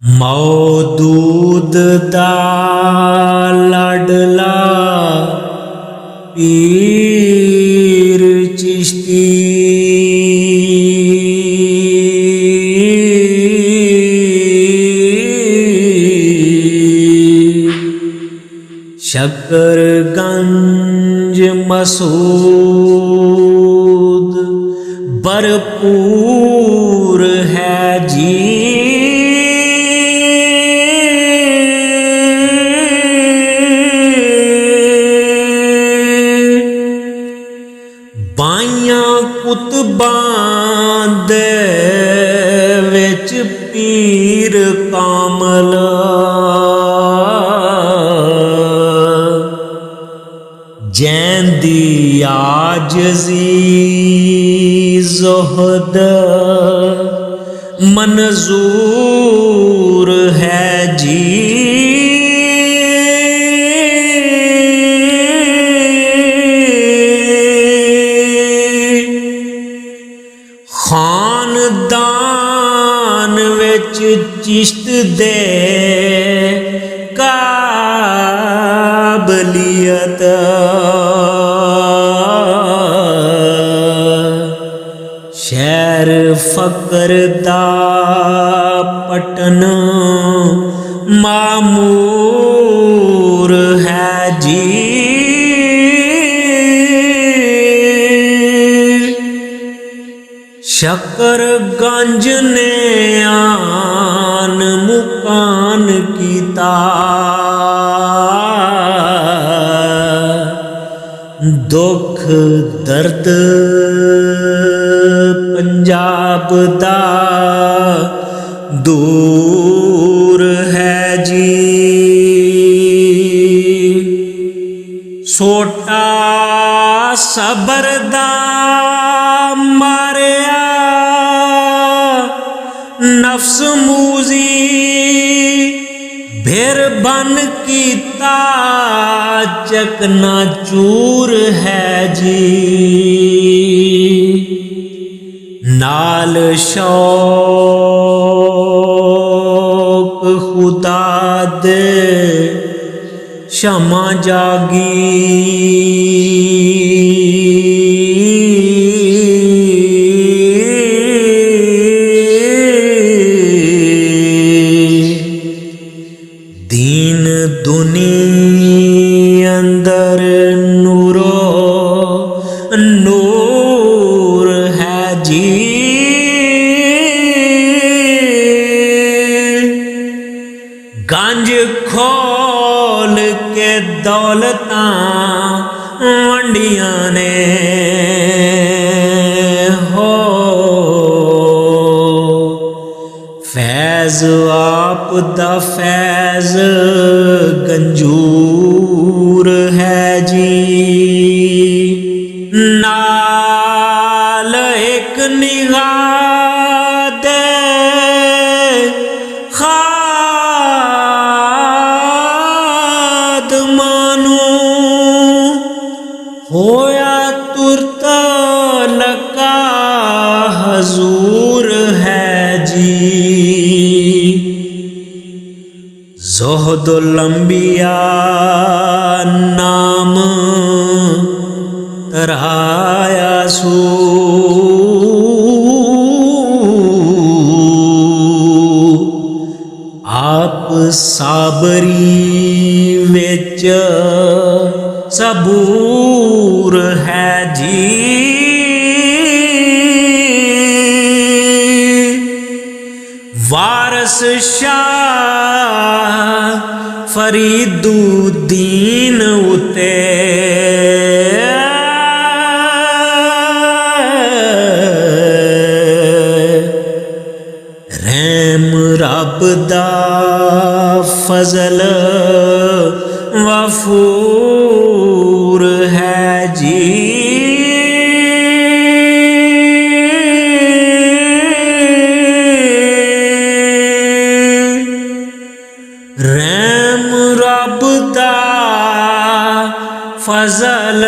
मौदूद दा लाडला पीर चिश्ती शकरगंज मसूद भरपूर है जी। बाइयां कुतबां दे विच पीर कामल जैंदी आजजी ज़ुहद मंजूर है जी। खानदान विच चिश्त दे काबलियत शहर फकर दा पटन मामूर है जी। शकरगंज ने आन मुकान कीता दुख दर्द पंजाब दा दूर है जी। सोटा सबर दा मारिया नफ्स मूजी भेर बन कीता चकना चूर है जी। नाल शौक खुदा दे क्षमा जागी दीन दुनिया अंदर नूरो नूर है जी। गंज खोल के दौलतां वंडियां ने हो फैज आप दा फैज गंजूर है जी। नाल एक निगाह दे खादमानू होया तुरत लका हजूर है जी। ज़ुहदुल अंबिया नाम तराया सू आप साबरी विच सबूर है जी। वारस शाह फरीदुद्दीन उते रहम रब दा फजल वफूर है जी। रहम रब दा फजल